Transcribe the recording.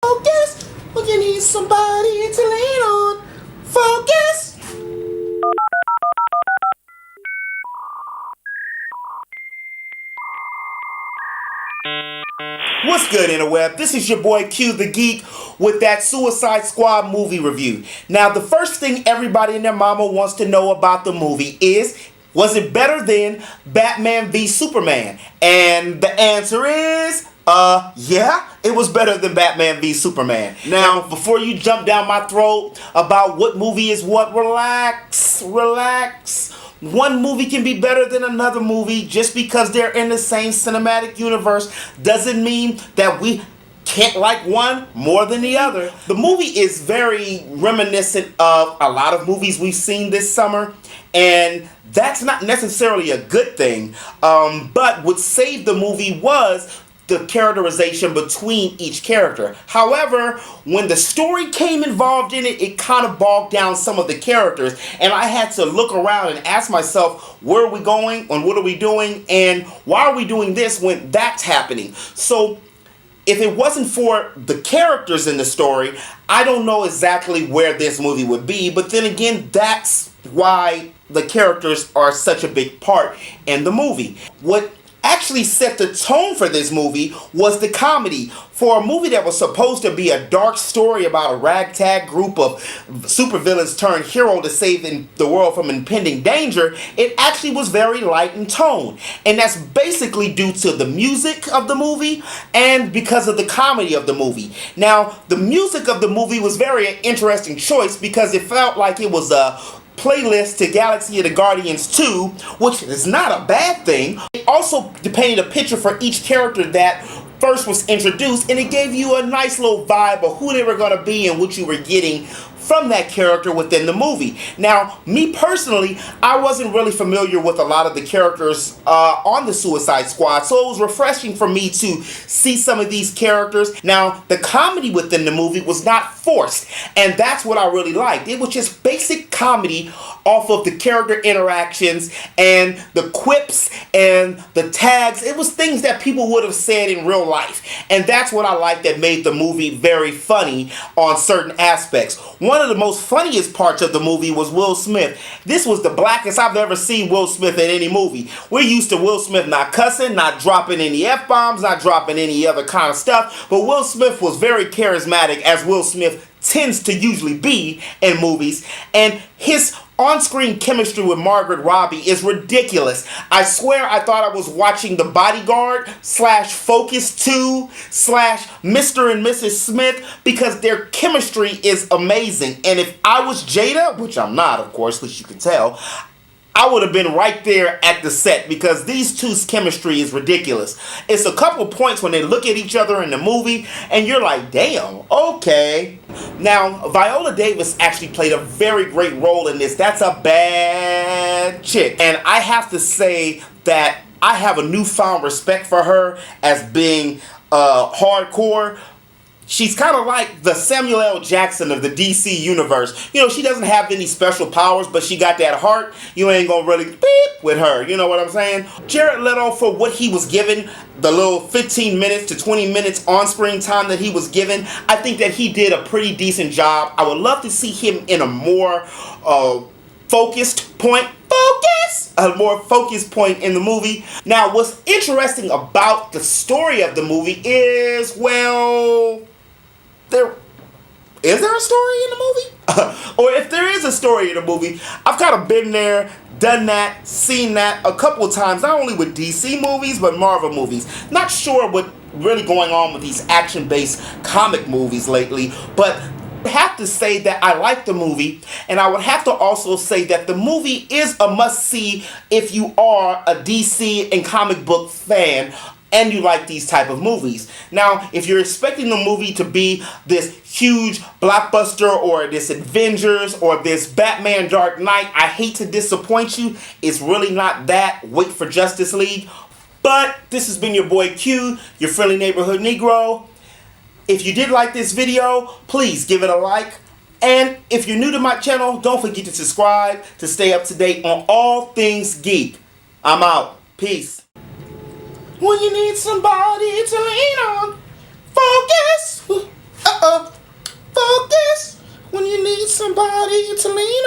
Focus when you need somebody to lean on. Focus. What's good, interweb? This is your boy Q the Geek with that Suicide Squad movie review. Now, the first thing everybody and their mama wants to know about the movie is, was it better than Batman v Superman? And the answer is, yeah, it was better than Batman v Superman. Now, before you jump down my throat about what movie is what, relax. One movie can be better than another movie. Just because they're in the same cinematic universe doesn't mean that we can't like one more than the other. The movie is very reminiscent of a lot of movies we've seen this summer, and that's not necessarily a good thing. But what saved the movie was the characterization between each character. However, when the story came involved in it, it kind of bogged down some of the characters, and I had to look around and ask myself, where are we going and what are we doing and why are we doing this when that's happening? So if it wasn't for the characters in the story, I don't know exactly where this movie would be, but then again, that's why the characters are such a big part in the movie. What actually set the tone for this movie was the comedy. For a movie that was supposed to be a dark story about a ragtag group of supervillains turned hero to save the world from impending danger, it actually was very light in tone. And that's basically due to the music of the movie and because of the comedy of the movie. Now, the music of the movie was very interesting choice because it felt like it was a playlist to Galaxy of the Guardians 2, which is not a bad thing. It also painted a picture for each character that first was introduced, and it gave you a nice little vibe of who they were going to be and what you were getting from that character within the movie. Now, me personally, I wasn't really familiar with a lot of the characters on the Suicide Squad, so it was refreshing for me to see some of these characters. Now, the comedy within the movie was not forced, and that's what I really liked. It was just basic comedy off of the character interactions and the quips and the tags. It was things that people would have said in real life, and that's what I liked that made the movie very funny on certain aspects. One of the most funniest parts of the movie was Will Smith. This was the blackest I've ever seen Will Smith in any movie. We're used to Will Smith not cussing, not dropping any F-bombs, not dropping any other kind of stuff, but Will Smith was very charismatic, as Will Smith tends to usually be in movies, and his on-screen chemistry with Margaret Robbie is ridiculous. I swear I thought I was watching The Bodyguard / Focus 2 / Mr. and Mrs. Smith, because their chemistry is amazing. And if I was Jada, which I'm not, of course, which you can tell, I would have been right there at the set because these two's chemistry is ridiculous. It's a couple points when they look at each other in the movie and you're like, damn, okay. Now, Viola Davis actually played a very great role in this. That's a bad chick. And I have to say that I have a newfound respect for her as being hardcore. She's kind of like the Samuel L. Jackson of the DC universe. You know, she doesn't have any special powers, but she got that heart. You ain't gonna really beep with her, you know what I'm saying? Jared Leto, for what he was given, the little 15 minutes to 20 minutes on-screen time that he was given, I think that he did a pretty decent job. I would love to see him in a more focused point. A more focused point in the movie. Now, what's interesting about the story of the movie is, well, is there a story in the movie? Or if there is a story in the movie, I've kind of been there, done that, seen that a couple of times, not only with DC movies, but Marvel movies. Not sure what really going on with these action-based comic movies lately, but I have to say that I like the movie, and I would have to also say that the movie is a must-see if you are a DC and comic book fan and you like these type of movies. Now, if you're expecting the movie to be this huge blockbuster or this Avengers or this Batman Dark Knight, I hate to disappoint you. It's really not that. Wait for Justice League. But this has been your boy Q, your friendly neighborhood Negro. If you did like this video, please give it a like. And if you're new to my channel, don't forget to subscribe to stay up to date on all things geek. I'm out. Peace. When you need somebody to lean on, focus. somebody to lean